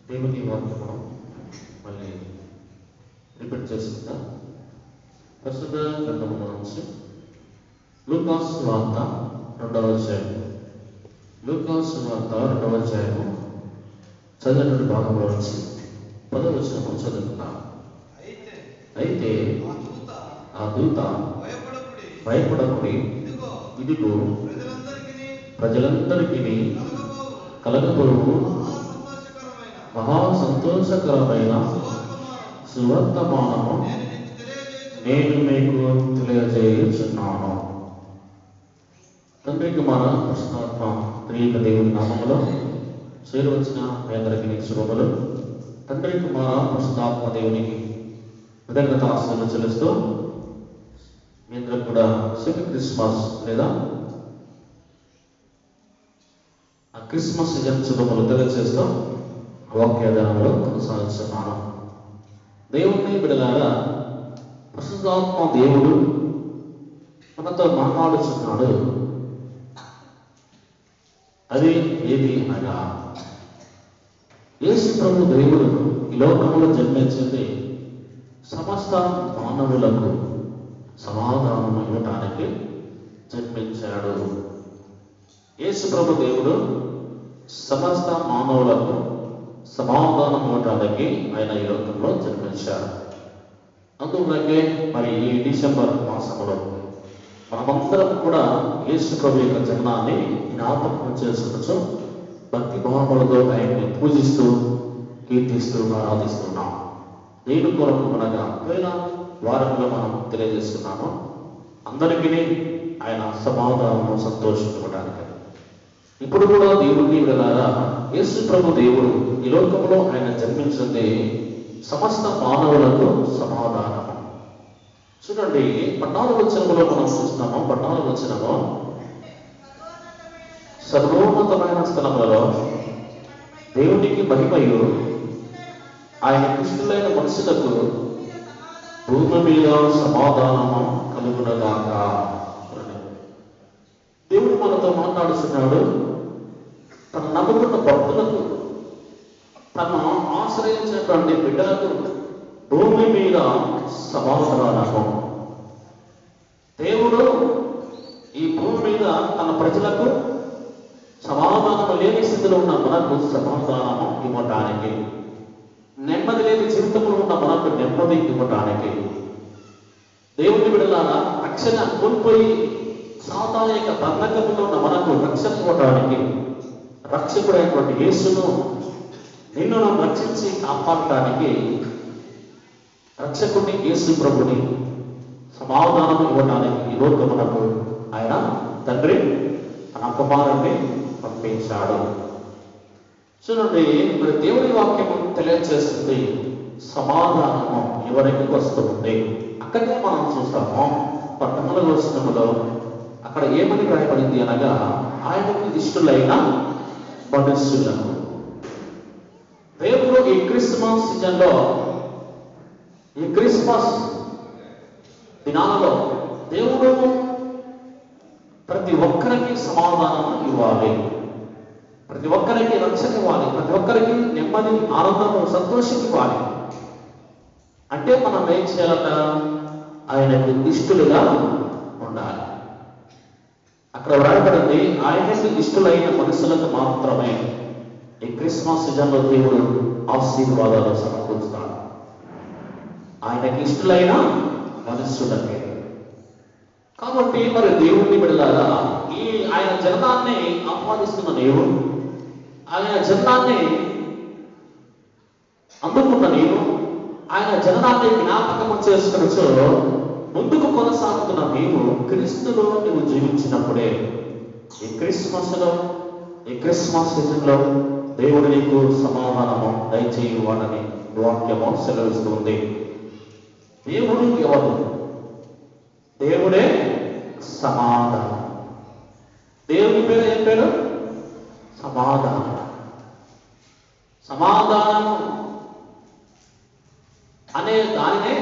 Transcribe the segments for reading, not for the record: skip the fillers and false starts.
దేవుని వాక్యము మళ్ళీ రిపీట్ చేసుకుందాం. ప్రస్తుత గ్రంథము నుంచి లూకాసు వార్త 2వ అధ్యాయం. లూకాసు వార్త 2వ అధ్యాయము చదివినటువంటి భాగంలో నుంచి 10వ వచనము చదువుకుందాం. అయితే ఆ దూత భయపడకుడి, ఇదిగో ప్రజలందరికీ కలగబోవు మహా సంతోషకరమైన సువర్తమానము నేను మీకు తెలియజేయుచున్నాను. తండ్రి కుమార పరిశుద్ధాత్మ త్రియేక దేవుని నామములో చేరవచ్చిన మీ అందరికీ శుభములు. తండ్రి కుమార పరిశుద్ధాత్మ దేవునికి కృతజ్ఞతాస్తుతులు చెల్లిస్తూ మీ అందరికి కూడా శుభ క్రిస్మస్ లేదా ఆ క్రిస్మస్ సీజన్ శుభములు తెలియజేస్తూ వాక్యాధారంలో కొనసాగిస్తున్నాను. దేవుని బిడ్డలారా, పరిశుద్ధాత్మ దేవుడు మనతో మాట్లాడుచున్నాడు. అది ఏది అనగా, యేసు ప్రభు దేవుడు ఈ లోకంలో జన్మించింది సమస్త మానవులకు సమాధానం ఇవ్వటానికి జన్మించాడు. యేసు ప్రభు దేవుడు సమస్త మానవులకు సమాధానం ఇవ్వటానికి ఆయన ఈ లోకంలో జన్మించాడు. అందువల్లే మరి ఈ డిసెంబర్ మాసంలో మనమందరం కూడా యేసు ప్రభు యొక్క జన్మాన్ని జ్ఞాపకం చేసుకుంటూ భక్తి భావములతో ఆయన్ని పూజిస్తూ కీర్తిస్తూ ఆరాధిస్తున్నాం. దేని కొరకు మనగా పోయిన వారంలో మనం తెలియజేస్తున్నాము, అందరికీ ఆయన సమాధానము సంతోషించడానికి. ఇప్పుడు కూడా దేవుడిని విడలారా, యేసు ప్రభు దేవుడు ఈ లోకంలో ఆయన జన్మించింది సమస్త మానవులకు సమాధానము. చూడండి, 14వ వచనములో మనం చూస్తున్నాము. 14వ వచనము, సర్వోన్నతమైన స్థలములలో దేవునికి మహిమయు ఆయన ఇష్టలైన మనుషులకు భూమి మీద సమాధానము కలుగునగాక. దేవుడు మనతో మాట్లాడుతున్నాడు. తన నమ్ముకున్న భక్తులకు, తను ఆశ్రయించినటువంటి బిడ్డలకు భూమి మీద సమాధానము. దేవుడు ఈ భూమి మీద తన ప్రజలకు సమాధానము లేని స్థితిలో ఉన్న మనకు సమాధానము ఇవ్వటానికి, నెమ్మది లేని జీవితంలో ఉన్న మనకు నెమ్మది ఇవ్వటానికి, దేవుని బిడ్డలారా రక్షణ కోల్పోయి సాతాను యొక్క బంధకంలో ఉన్న మనకు రక్షణ ఇవ్వడానికి, రక్షకుడైనటువంటి యేసును నిన్ను రక్షించి కాపాడటానికి రక్షకుడిని యేసు ప్రభుని సమాధానం ఇవ్వడానికి ఈ లోకమునకు ఆయన తండ్రి తన కుమారుణ్ణి పంపించాడు. చూడండి, మరి దేవుని వాక్యము తెలియజేస్తుంది సమాధానము ఎవరికి వస్తుంది. అక్కడే మనం చూస్తాము 19వ వచనములో అక్కడ ఏమని రాయబడింది అనగా, ఆయనకు ఇష్టలైన మనుష్యులకు. దేవుడు ఈ క్రిస్మస్ సీజన్లో, ఈ క్రిస్మస్ దినాలలో దేవుడు ప్రతి ఒక్కరికి సమాధానం ఇవ్వాలి, ప్రతి ఒక్కరికి రక్షణ ఇవ్వాలి, ప్రతి ఒక్కరికి నెమ్మది, ఆనందము, సంతోషం ఇవ్వాలి. అంటే మనం ఏం చేయాలట? ఆయనకు ఇష్టలుగా ఉండాలి. అక్కడ వ్రాయబడింది, ఆయనకు ఇష్టలైన మనుషులకు మాత్రమే ఈ క్రిస్మస్ సీజన్లో దేవుడు ఆశీర్వాదాలు సమకూరుస్తాడు. ఆయనకి ఇష్టలైన మనుషులకే. కాబట్టి మరి దేవుడిని బిడ్డలారా, ఈ ఆయన జననాన్ని ఆహ్వానిస్తున్న నీవు, ఆయన జననాన్ని అందుకున్న నీవు, ఆయన జననాన్ని జ్ఞాపకము చేసుకొనొచ్చు ముందుకు కొనసాగుతున్న నీవు క్రీస్తులో నువ్వు జీవించినప్పుడే ఈ క్రిస్మస్ సీజన్లో దేవుడు నీకు సమాధానము దయచేయువాడని వాక్యము సెలవిస్తుంది. దేవుడు ఎవరు? దేవుడే సమాధానం. దేవుని పేరు ఏం పేరు? సమాధానం. సమాధానం అనే దానినే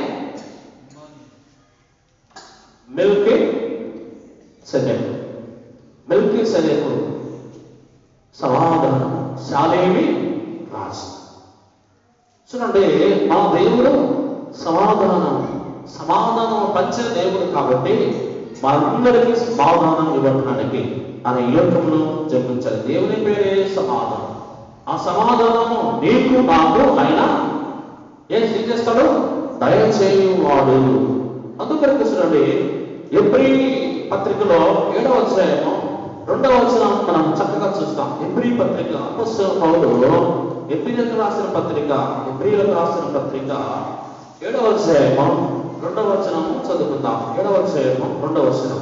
మిల్కీ సెదెకు సమాధానం, శాలేమి రాజు. చూడండి, మా దేవుడు సమాధానం పంచిన దేవుడు కాబట్టి మనందరికీ సమాధానం ఇవ్వడానికి ఆయన ఈ లోకంలో జన్మించాలి. దేవుని పేరే సమాధానం. ఆ సమాధానము నీకు నాకు ఆయన ఏం చేస్తాడు? దయచేయువాడు. అందుకని చూడండి, ఎబ్రీ పత్రికలో 7వ అధ్యాయము 2వ వచనం మనం చక్కగా చూస్తాం. ఎబ్రీ పత్రిక అపోస్తలుడైన పౌలు ఎబ్రీలకు రాసిన పత్రిక 7వ అధ్యాయము 2వ వచనం చదువుకుందాం. 7వ అధ్యాయము 2వ వచనం.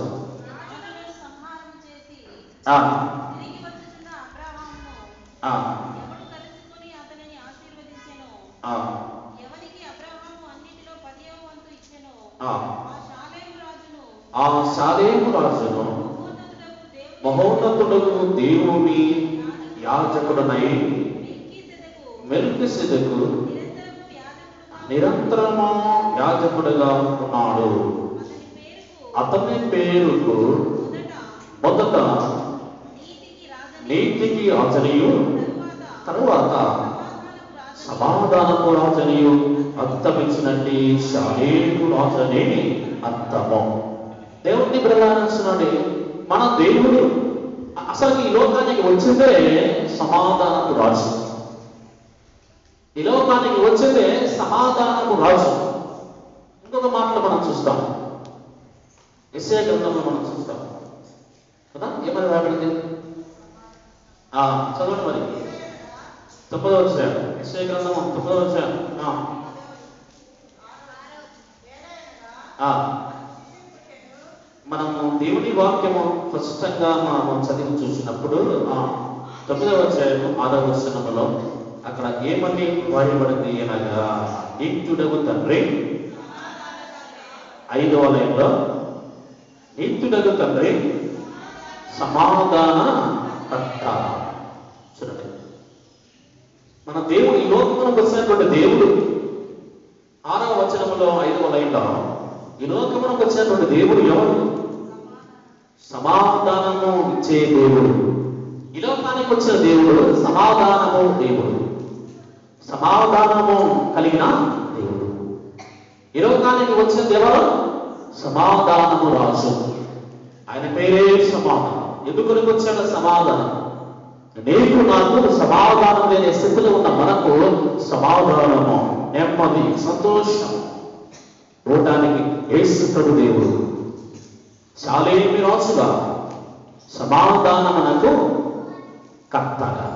ఆ శాలేము రాజును మహోన్నతుడకు దేవుని యాజకుడనై మెల్కీసెదెకు నిరంతరము యాజకుడుగా ఉన్నాడు. అతని పేరుకు మొదట నీతికి రాజనియు తరువాత సమాధానపు రాజనియు అర్థమించినట్టు శాలేము రాజని అర్థము. దేవుడిని ప్రధానిస్తున్నాడు. మన దేవుడు అసలు ఈ లోకానికి వచ్చిందే సమాధానపు రాజు. ఈ లోకానికి వచ్చిందే సమాధానపు రాజు. ఇంకొక మాటలు మనం చూస్తాం, యెషయా గ్రంథంలో మనం చూస్తాం కదా. ఏమని రాబడింది? చదవండి మరి. 9వ అధ్యాయం, యెషయా గ్రంథము 9వ అధ్యాయం. మనము దేవుని వాక్యము స్పష్టంగా మనం చదివి చూసినప్పుడు 9వ అధ్యాయము 6వ వచనములో అక్కడ ఏమని వాడబడింది అనగా, నీతుడగు తండ్రి, 5వ లైన్లో నీతుడగు తండ్రి సమాధాన కర్త. చూడండి, మన దేవుడు ఈ లోకమునకు వచ్చినటువంటి దేవుడు 6వ వచనములో 5వ లైన్లో ఈ లోకమునకు వచ్చినటువంటి దేవుడు ఎవరు? సమాధానము ఇచ్చే దేవుడు. ఈ లోకానికి వచ్చిన దేవుడు సమాధానము దేవుడు, సమాధానము కలిగిన దేవుడు. ఈ లోకానికి వచ్చిన దేవుడు సమాధానము రాజు. ఆయన పేరే సమాధానం. ఎందుకు వచ్చాడు సమాధానం? నీకు నాకు సమాధానం లేని స్థితిలో ఉన్న మనకు సమాధానము, నెమ్మది, సంతోషం ఇవ్వటానికి యేసు ప్రభు దేవుడు శాలేమి రాజుగా, సమాధానమునకు కర్తగా.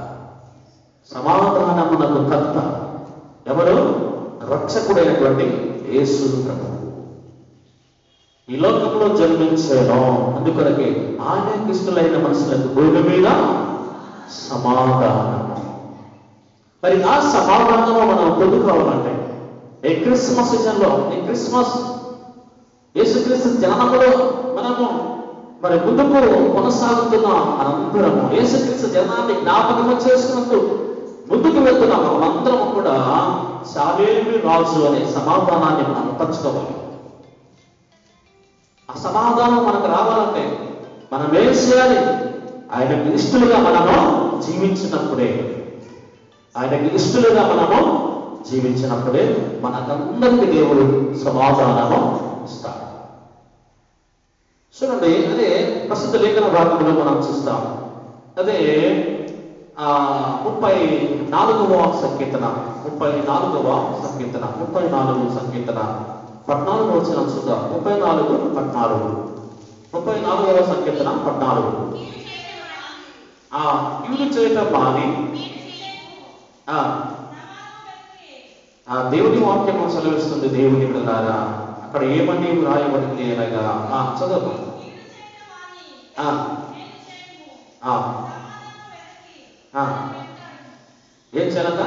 సమాధానమునకు కర్త ఎవరు? రక్షకుడైనటువంటి యేసు ప్రభు ఈ లోకంలో జన్మించాను. అందుకొరకే ఆయన ఇష్టలైన మనుషులకు భూమి మీద సమాధానము. మరి ఆ సమాధానము మనం పొందుకోవాలంటే ఈ క్రిస్మస్ సీజన్లో, ఈ క్రిస్మస్ యేసుక్రీస్తు జననములో మనము మరి ముందుకు కొనసాగుతున్న అనంతరము యేసుక్రీస్తు జనాన్ని జ్ఞాపకము చేసుకున్నట్టు ముందుకు వెళ్తున్నాం. మనందరం కూడా శాలేమి రాజు అనే సమాధానాన్ని మనం పంచుకోవాలి. ఆ సమాధానం మనకు రావాలంటే మనం ఏం చేయాలి? ఆయనకు ఇష్టలుగా మనము జీవించినప్పుడే, మనకందరికీ దేవుడు సమాధానము ఇస్తాడు. చూడండి, అదే ప్రస్తుత లేఖన భాగంలో మనం చూస్తాం. అదే 34వ సంకీర్తన 34వ సంకీర్తన 14వ వచనం చూద్దాం. 34వ సంకీర్తన 14. కీడు చేయటం మాని దేవుని వాక్యం సెలవిస్తుంది. దేవుని బిడ్డలారా, అక్కడ ఏమని వ్రాయబడింది అనగా, చదువు. ఏం చేయాలట?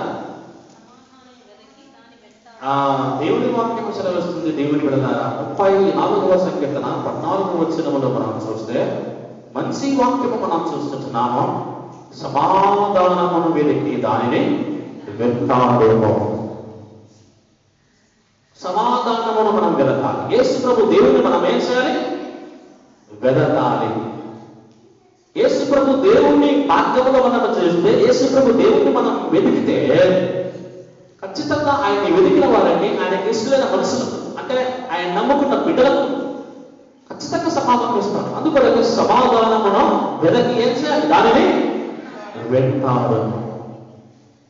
దేవుని వాక్యం సెలవిస్తుంది. దేవుని బిడ్డలారా, 34వ సంకీర్తన 14వ వచనములో మనం చూస్తే మంచి వాక్యము మనం చూస్తున్నాము. సమాధానమును వెతికి దానిని వెతాడేమో. సమాధానమును మనం వెతకాలి. యేసు ప్రభు దేవుని మనం ఏం చేయాలి? వెతకాలి. యేసు ప్రభు దేవుణ్ణి మార్గములో మనం చేస్తే, యేసు ప్రభు దేవుణ్ణి మనం వెతికితే ఖచ్చితంగా ఆయన్ని వెతికిన వారిని, ఆయనకి ఇష్టమైన మనుషులు, అంటే ఆయన నమ్ముకున్న బిడ్డలకు ఖచ్చితంగా సమాధానం ఇస్తాడు. అందుకొరకు సమాధానమును వెతకి ఏం చేయాలి? దానిని వెంటాడు.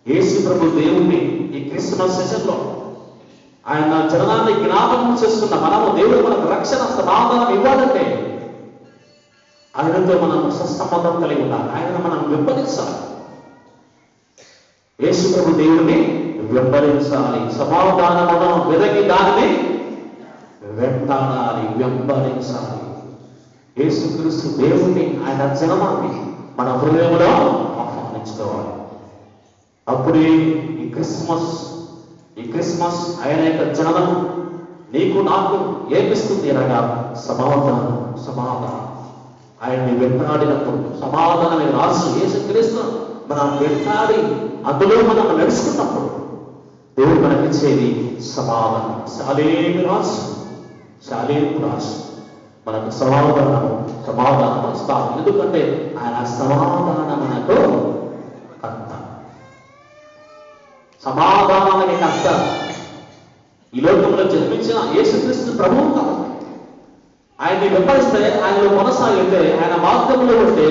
యేసు ప్రభు దేవుణ్ణి ఈ క్రిస్మస్ సీజన్లో ఆయన జనాన్ని జ్ఞాపకం చేస్తున్న మనము, దేవుడు మనకు రక్షణ సమాధానం ఇవ్వాలంటే ఆయనతో మనం సత్సంబంధం కలిగి ఉండాలి. ఆయన మనం వెంబడించాలి. యేసు ప్రభు దేవుడిని వెంబడించాలి. సమాధానమును వెదకి దానిని వెంటాడాలి, వెంబడించాలి. యేసుక్రీస్తు దేవుణ్ణి, ఆయన జనమాన్ని మన హృదయంలో ఆహ్వానించుకోవాలి. అప్పుడే ఈ క్రిస్మస్ ఆయన యొక్క జననం నీకు నాకు ఏమిస్తుంది అనగా సమాధానం. ఆయన్ని వెంటాడినప్పుడు సమాధానమే రాసు యేసుక్రీస్తు మనం వెంటాడి అందులో మనం నడుచుకున్నప్పుడు దేవుడు మనకిచ్చేది సమాధానం. శాలేమి రాసు మనకు సమాధానం ఇస్తాం. ఎందుకంటే ఆయన సమాధానం మనకు కర్త. సమాధానానికి కర్త. ఈ లోకంలో జన్మించిన యేసుక్రీస్తు ప్రభువు కాబట్టి ఆయన్ని వెంబడిస్తే, ఆయనలో కొనసాగితే, ఆయన మార్గంలో ఉంటే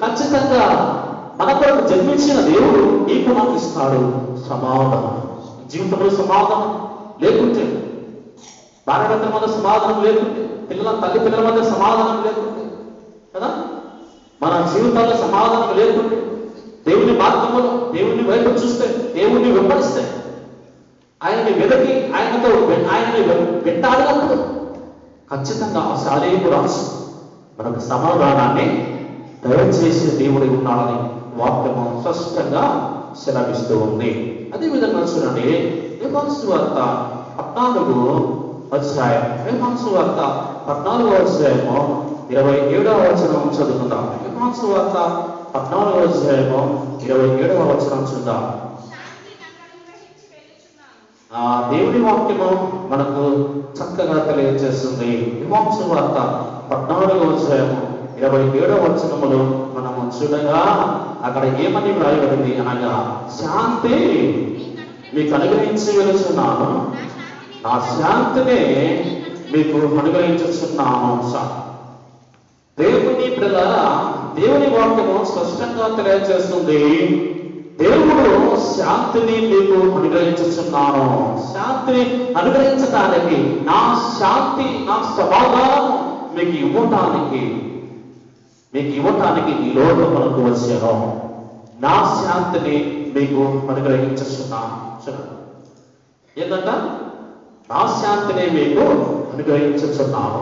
ఖచ్చితంగా మన కొరకు జన్మించిన దేవుడు నీకు నాకు ఇస్తాడు సమాధానం. జీవితంలో సమాధానం లేకుంటే, భార్యాభర్తల మధ్య సమాధానం లేకుంటే, తల్లి పిల్లల మధ్య సమాధానం లేకుంటే కదా, మన జీవితాల్లో సమాధానం లేకుంటే, దేవుని మార్గంలో దేవుని వైపు చూస్తే, దేవుణ్ణి వెంబడిస్తే, ఆయన్ని వెదకి ఆయనని వెంటాడినప్పుడు ఖచ్చితంగా ఆ శాలేము రాజు మనకు సమాధానాన్ని దయచేసే దేవుడి ఉన్నాడని వాక్యము స్పష్టంగా సెలవిస్తూ ఉంది. అదేవిధంగా చూడండి, యోహాను సువార్త 14వ అధ్యాయం 14వ అధ్యాయము 27వ వచనం చదువుకుందాం. యోహాను సువార్త 14వ అధ్యాయము 27వ వచనం చూద్దాం. దేవుని వాక్యము మనకు చక్కగా తెలియజేస్తుంది. యోహాను సువార్త 14వ అధ్యాయము 27వ వచనములో మనము చూడగా అక్కడ ఏమని వ్రాయబడింది అనగా, శాంతి మీకు అనుగ్రహించి వెలుచున్నాను, నా శాంతినే మీకు అనుగ్రహించుచున్నాను. దేవుని పిల్లలారా, దేవుని వాక్యము స్పష్టంగా తెలియజేస్తుంది. దేవుడు శాంతిని మీకు అనుగ్రహించుచున్నాను. శాంతిని అనుగ్రహించడానికి, నా శాంతి, నా సమాధానం మీకు ఇవ్వటానికి ఈ లోకమునకు వచ్చాను. నా శాంతిని మీకు అనుగ్రహించుచున్నాను. ఏంటంట? నా శాంతిని మీకు అనుగ్రహించుచున్నాను.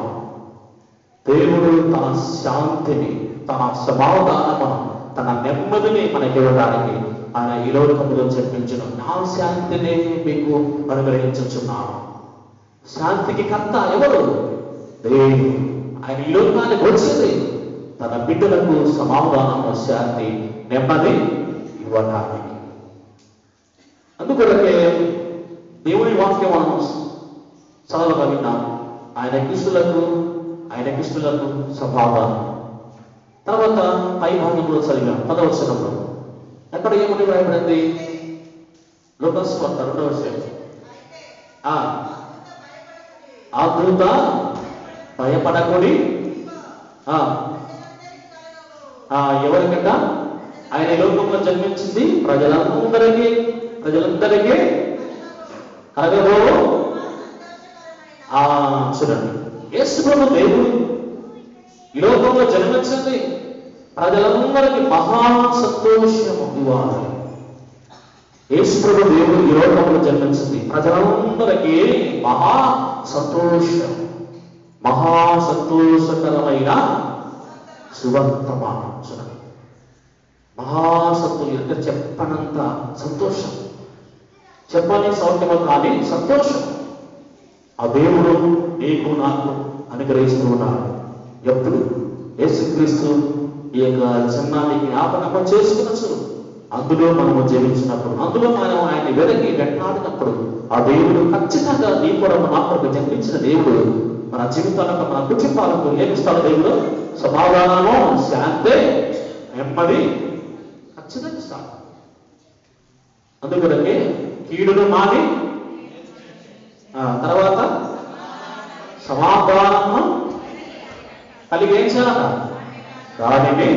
దేవుడు తన శాంతిని, తన సమాధానమును, తన నెమ్మదిని మనకి ఇవ్వడానికి ఆయన ఈ లోకములో జన్మించిన. నా శాంతిని మీకు అనుగ్రహించుచున్నాను. శాంతికి కర్త ఎవరు? దేవుడు. ఆయన ఈ లోకానికి వచ్చేది తన బిడ్డలకు సమాధానము, శాంతి, నెమ్మది ఇవ్వడానికి. అందుకొరకే దేవుని వాక్యం మనం చదవగా విన్నాం. ఆయన కిష్టులకు సమాధానం. తర్వాత పై భాగంలో చదివాం 10వ వచనంలో. ఎక్కడ ఏమని వ్రాయబడింది? లూకాసు సువార్త 2వ అధ్యాయం. ఆ దూత భయపడకుడి. ఎవరికంట? ఆయన ఈ లోకంలో జన్మించింది ప్రజలందరికీ కలగబో. చూడండి, యేసు ప్రభు దేవుడు ఈ లోకంలో జన్మించింది ప్రజలందరికీ మహా సంతోషము ఇవ్వాలి. యేసుప్రభు దేవుడు ఈ లోకంలో జన్మించింది ప్రజలందరికీ మహా సంతోషం, మహా సంతోషకరమైన సువర్తమానం. మహా సంతోషం అంటే చెప్పనంత సంతోషం, చెప్పని సౌఖ్యము కానీ సంతోషం ఆ దేవుడు నీకు నాకు అనుగ్రహిస్తూ ఉన్నాడు. ఎప్పుడు యేసుక్రీస్తు ఈ యొక్క జన్మాన్ని జ్ఞాపకము చేసుకునొచ్చు. అందులో మనము జీవించినప్పుడు, అందులో మనం ఆయన వెనక్కి వెంటాడినప్పుడు ఆ దేవుడు ఖచ్చితంగా నీ కొరకు నా కొరకు జన్మించిన దేవుడు మన జీవితాలకు, మన కుటుంబాలకు ఏమిస్తాడు? దేవుడు సమాధానము, శాంతి, నెమ్మది ఖచ్చితంగా ఇస్తాడు. అందుకొరకే కీడును మాని తర్వాత సమాధానము కలిగి ఏం చేయాలట? దానిని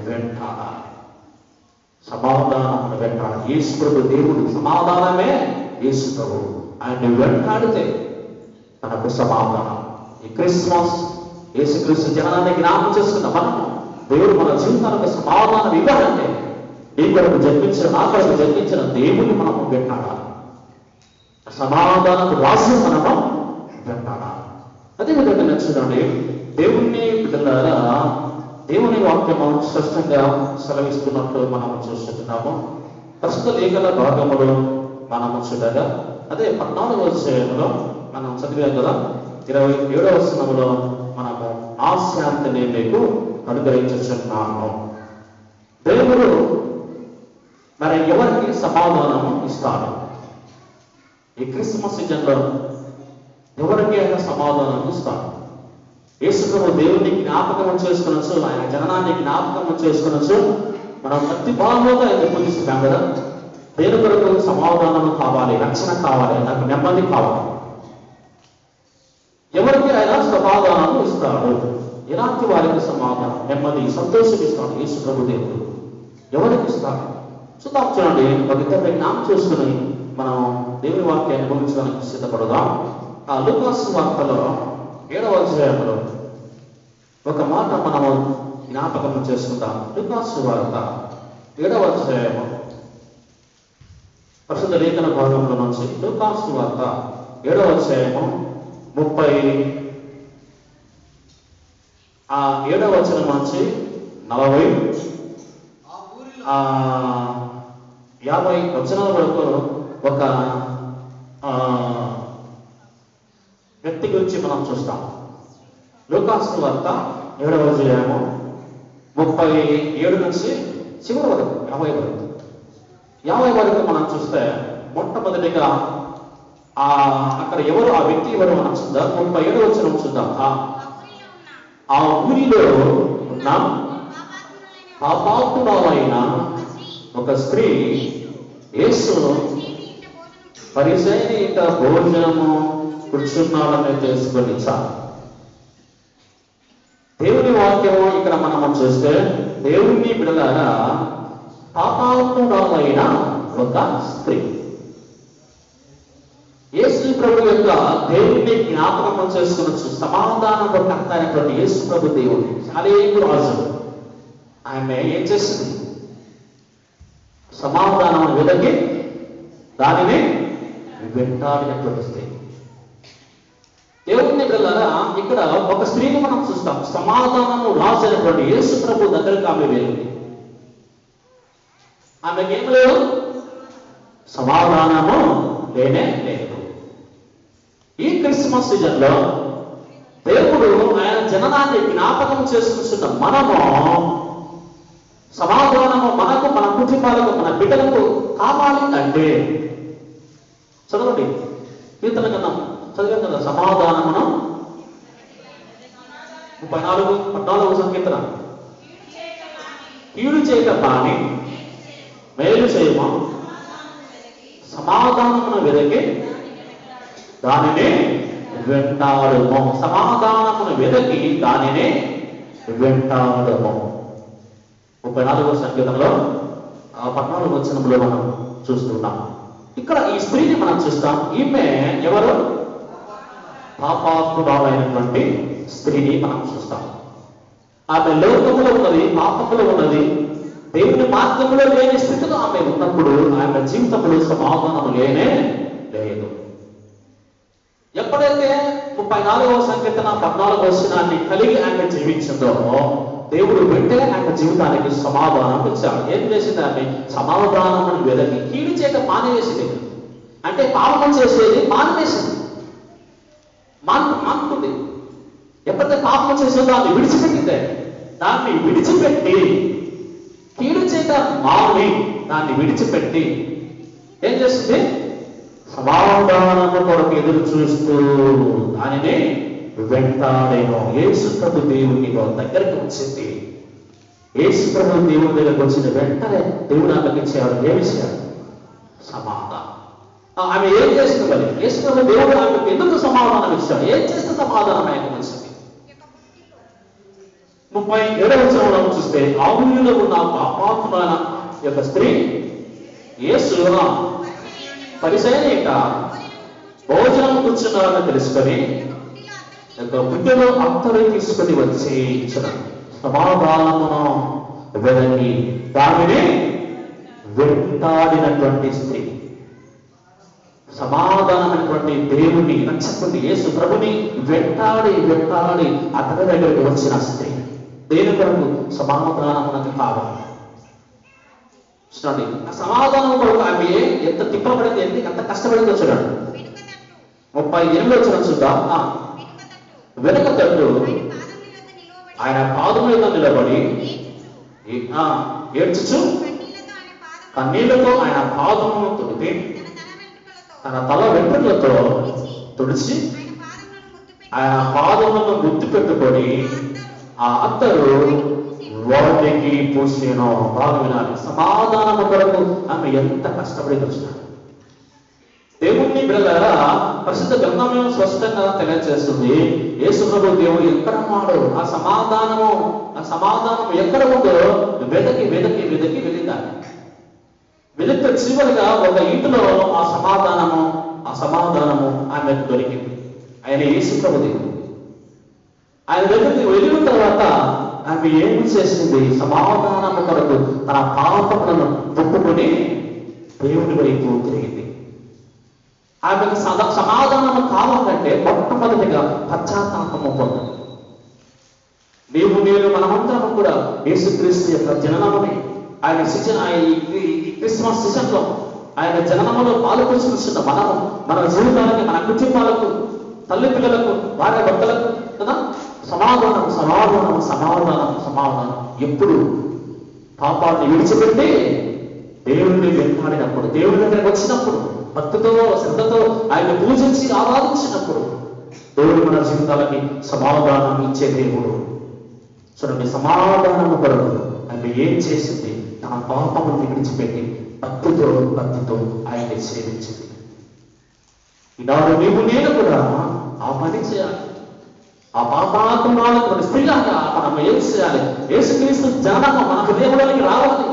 వెంటాడాలి. సమాధానమును వెంటాడాలి. యేసు ప్రభు దేవుడు సమాధానమే యేసు ప్రభు. ఆయన వెంటాడితే తనకు సమాధానం. ఈ క్రిస్మస్ యేసుక్రీస్తు జనాన్ని జ్ఞాపకం చేసుకున్న మనము దేవుడు మన జీవితానికి సమాధానం ఇవ్వాలంటే నీ కొరకు జన్మించిన, నా కొరకు జన్మించిన దేవుని మనము వెంటాడాలి. సమాధానపు రాసి మనము వెంటాడాలి. అదేవిధంగా నచ్చుదండి దేవుణ్ణి బిడ్డలారా, దేవుని వాక్యము స్పష్టంగా సెలవిస్తున్నట్లు మనము చూస్తున్నాము. ప్రస్తుత లేఖన భాగములో మనము చూడగా అదే 14వ అధ్యాయంలో మనం చదివాం కదా, 27వ వచనములో మనము ఆ శాంతిని మీకు అనుగ్రహించుచున్నాము. దేవుడు మరి ఎవరికి సమాధానము ఇస్తాడు? ఈ క్రిస్మస్ సీజన్లో ఎవరికి ఆయన సమాధానం ఇస్తాడు? యేసుప్రభు దేవుని జ్ఞాపకం చేసుకునొచ్చు, ఆయన జననాన్ని జ్ఞాపకం చేసుకునొచ్చు. మనం ప్రతి భాగంలో ఆయన పూజిస్తున్నాం కదా. దేని కొరకు సమాధానం కావాలి, రక్షణ కావాలి, నాకు నెమ్మది కావాలి. ఎవరికి ఆయన సమాధానం ఇస్తాడు? ఎలాంటి వారికి సమాధానం, నెమ్మది, సంతోషం ఇస్తాడు యేసుప్రభు దేవుడు? ఎవరికి ఇస్తాడు? చూద్దాం. చూడండి, ఒక ఇద్దరు జ్ఞాపకం చేసుకుని మనం దేవుని వాక్యాన్ని ముగించడానికి సిద్ధపడదాం. ఆ లూకాసు వార్తలో 7వ అధ్యాయంలో ఒక మాట మనము జ్ఞాపకం చేసుకుందాం. లూకాసు వార్త 7వ అధ్యాయము పరిశుద్ధ లేఖన భాగంలో నుంచి లూకాసు వార్త 7వ అధ్యాయము 37వ వచనం నుంచి 50 వచనాల వరకు ఒక వ్యక్తి గురించి మనం చూస్తాం. లూకాసు వార్త 7వ అధ్యాయము 37 నుంచి చివరి వరకు 50 వరకు మనం చూస్తే మొట్టమొదటిగా అక్కడ ఎవరు ఆ వ్యక్తి ఎవరు మనం చూద్దాం. 37వ వచనం చూద్దాం. ఆ ఊరిలో ఉన్న పాపాత్మురాలైన ఒక స్త్రీ యేసు పరిసైన ఇంట భోజనము కూర్చున్నాడని తెలుసుకొని దేవుని వాక్యము ఇక్కడ మనము చూస్తే దేవుని బిడలారా పాపాత్మురాలైన ఒక స్త్రీ యేసు ప్రభు యొక్క దేవుని జ్ఞాపకం చేసుకునొచ్చు. సమాధానం కర్త అయినటువంటి యేసు ప్రభు దేవుడు చాలేకు రాజు. ఆయన ఏం చేస్తుంది? సమాధానం వెదకి దానిని వెంటాడినటువంటి స్త్రీ. దేవుని బిడ్డలారా ఇక్కడ ఒక స్త్రీని మనం చూస్తాం. సమాధానము రాజు అయినటువంటి యేసు ప్రభు దగ్గరికి ఆమె వెళ్ళింది. ఆమెకేం లేదు? సమాధానము లేనే లేదు. ఈ క్రిస్మస్ సీజన్లో దేవుడు ఆయన జననాన్ని జ్ఞాపకం చేసుకుంటున్న మనము సమాధానము మనకు, మన కుటుంబాలకు, మన బిడ్డలకు కావాలి అంటే చదవండి. కీర్తన కన్నా చదివాం కదా, సమాధానమును 14వ సంకీర్తన. కీడు చేయక కానీ మేలు చేయము, సమాధానమును వెదకి దానిని వెంటాడుము. సమాధానమును వెదకి దానిని వెంటాడుము. 34వ సంకీర్తనలో 14వ వచనంలో మనం చూస్తున్నాం. ఇక్కడ ఈ స్త్రీని మనం చూస్తాం. ఈమె ఎవరు? పాపాత్మురాలైనటువంటి స్త్రీని మనం చూస్తాం. ఆమె లోకములో ఉన్నది, పాపములో ఉన్నది, దేవుని మార్గంలో లేని స్థితిలో ఆమె ఉన్నప్పుడు ఆమె జీవితంలో సమాధానం లేనే లేదు. ఎప్పుడైతే 34వ సంకీర్తన 14వ వచనాన్ని కలిగి ఆమె జీవించిందో దేవుడు వెంటనే ఆమె జీవితానికి సమాధానం ఇచ్చాడు. ఏం చేసింది ఆమె? సమాధానం వెదకి కీడు చేయక మానేసింది. అంటే పాపం చేసేది మానేసింది, మానుకుంది. ఎప్పుడైతే పాపం చేసేదో దాన్ని విడిచిపెట్టిందే, దాన్ని విడిచిపెట్టి కీడు చేయక మాని దాన్ని విడిచిపెట్టి ఏం చేస్తుంది? సమాధానము కొరకు ఎదురు చూస్తూ దానిని వెంటాడేమో. యేసు ప్రభు దేవుని దగ్గరికి వచ్చింది. యేసు ప్రభు దేవుని దగ్గరికి వచ్చిన వెంటనే దేవుడు ఆమెకి ఇచ్చాడు. ఏమి ఇచ్చాడు? సమాధానం. ఆమె ఏం చేస్తుంది? మరి యేసు ప్రభు దేవుడు ఆమెకు ఎందుకు సమాధానం ఇచ్చాడు? ఏం చేస్తే సమాధానం ఆయనకు వచ్చింది? 37వ వచనంలో చూస్తే ఆ ఊరిలో ఉన్న పాపాత్ములైన యొక్క స్త్రీ యేసు పరిసయ్యుని యొక్క భోజనం కూర్చున్నారని తెలుసుకొని బుడ్డలో అత్తరు తీసుకొని వచ్చి ఇచ్చిన సమాధానమును వెదకి దానిని వెంటాడినటువంటి స్త్రీ, సమాధానమైనటువంటి దేవుని నచ్చకుండి యేసు ప్రభుని వెంటాడి అతని దగ్గరికి వచ్చిన స్త్రీ. దేని కొరకు? సమాధానం మనకు కావాలి. చూడండి, ఆ సమాధానం కొరకు ఆమె ఎంత తిప్పబడింది, ఎంత కష్టపడిందో చూడండి. 38వ వచనం చూద్దాం. వెనుక తట్టు ఆయన పాదముల మీద నిలబడి ఏడ్చుచు కన్నీళ్లతో ఆయన పాదమును తొడిపి తన తల వెంట్రుకలతో తుడిచి ఆయన పాదములను గుర్తు పెట్టుకొని ఆ అత్తరు వాటికి పూసేనో. బాగా వినాలి. సమాధానం కొరకు ఆమె ఎంత కష్టపడి వచ్చినాడు. దేవుణ్ణి బిడ్డలారా పరిశుద్ధ గ్రంథంలో స్పష్టంగా తెలియజేస్తుంది. యేసు ప్రభు దేవుడు ఎక్కడ ఉన్నాడు? ఆ సమాధానం ఎక్కడ ఉందో వెదకి వెళ్ళిందాన్ని. వెళితే చివరిగా ఒక ఇంటిలో ఆ సమాధానము ఆమెకు దొరికింది. ఆయన యేసు ప్రభు దేవుడు. ఆయన దగ్గరికి వెళ్ళిన తర్వాత ఆమె ఏమి చేసింది? సమాధానము కొరకు తన పాపములను ఒప్పుకొని దేవుని వైపు తిరిగింది. ఆమెకు సమాధానము కావాలంటే మొట్టమొదటిగా పశ్చాత్తాపము పొందాలి. నేను మనమందరం కూడా యేసుక్రీస్తు యొక్క జననముని, ఆయన శిక్షణ, ఈ క్రిస్మస్ సీజన్లో ఆయన జననములో పాల్పంచుకున్న మనము మన జీవితానికి, మన కుటుంబాలకు, తల్లి పిల్లలకు, భార్య భర్తలకు కదా సమాధానం ఎప్పుడు? పాపాన్ని విడిచిపెట్టి దేవుడిని వెంటాడినప్పుడు, దేవుడి దగ్గరికి వచ్చినప్పుడు, భక్తితో శ్రద్ధతో ఆయన పూజించి ఆరాధించినప్పుడు దేవుడు మన జీవితాలకి సమాధానం ఇచ్చే దేవుడు. చూడండి, సమాధానం కొరకు ఆమె ఏం చేసింది? తన పాపమును విడిచిపెట్టి భక్తితో ఆయన్ని సేవించింది. ఈనాడు నేను కూడా ఆ పని చేయాలి. ఆ పాపాత్మకు స్త్రీలాగా మనం ఏం చేయాలి? యేసుక్రీస్తు జననం మన హృదయంలోకి రావాలి.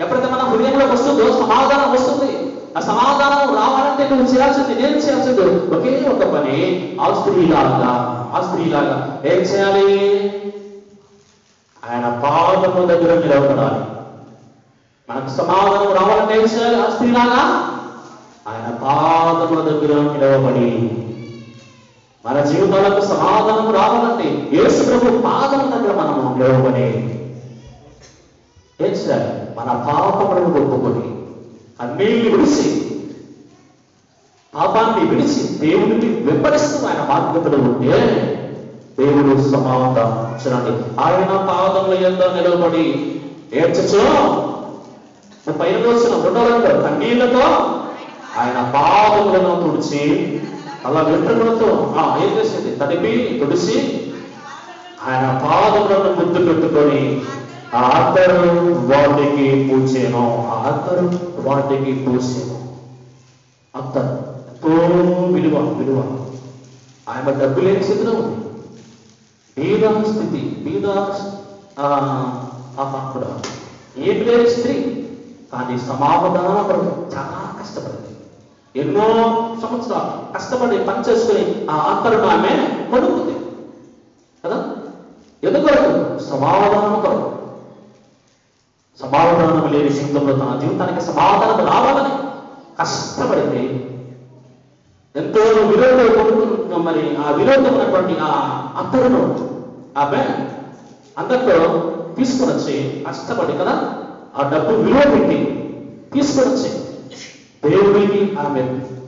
ఎప్పుడైతే మన హృదయంలోకి వస్తుందో సమాధానం వస్తుంది. ఆ సమాధానం రావాలంటే నువ్వు చేయాల్సింది, నేను చేయాల్సింది ఒకే ఒక పని. ఆ స్త్రీలాగా ఏం చేయాలి? ఆయన పాదము దగ్గర నిలబడాలి. మనకు సమాధానం రావాలంటే ఏం చేయాలి? ఆ స్త్రీలాగా ఆయన పాదముల దగ్గర నిలవబడి, మన జీవితాలకు సమాధానం రావాలంటే యేసు ప్రభు పాదం దగ్గర మనము నిలవబడి ఏం చేయాలి? మన పాపములను ఒప్పుకొని కన్నీళ్లు విడిచి, పాపాన్ని విడిచి దేవుడిని వెంబడిస్తూ ఆయన బాధ్యతలు ఉంటే దేవుడు సమాధానం. చూడండి, ఆయన పాదముల యందు నిలబడి ఏడ్చచ్చు. 38వ వచనం 2వ కన్నీళ్లతో ఆయన పాదములను తుడిచి అలా వెంట్రుకలతో ఏం చేసింది? తడిపి తుడిచి ఆయన పాదములను ముద్దు పెట్టుకొని ఆ అత్తరు వాటికి పూసేను. అత్తరు ఎంతో విలువ. ఆయన డబ్బు లేని స్థితిలో ఉంది. బీద కూడా ఏమి లేని స్త్రీ, కానీ సమాధానం కొరకు చాలా కష్టపడింది. ఎన్నో సంవత్సరాలు కష్టపడి పనిచేసుకుని ఆ అత్తరును ఆమె కొనుక్కుంది కదా. ఎందుకు? సమాధానం కొరకు సమాధానం లేని జీవితంలో తన జీవితానికి సమాధానం రావాలని కష్టపడితే ఎంతో విరోధం, మరి ఆ విరోధం ఉన్నటువంటి ఆ అత్తరును ఆమె అందరితో తీసుకొని వచ్చి కష్టపడి కదా ఆ డబ్బు విలువ పెట్టి తీసుకొని వచ్చి దేవుడికి ఆమె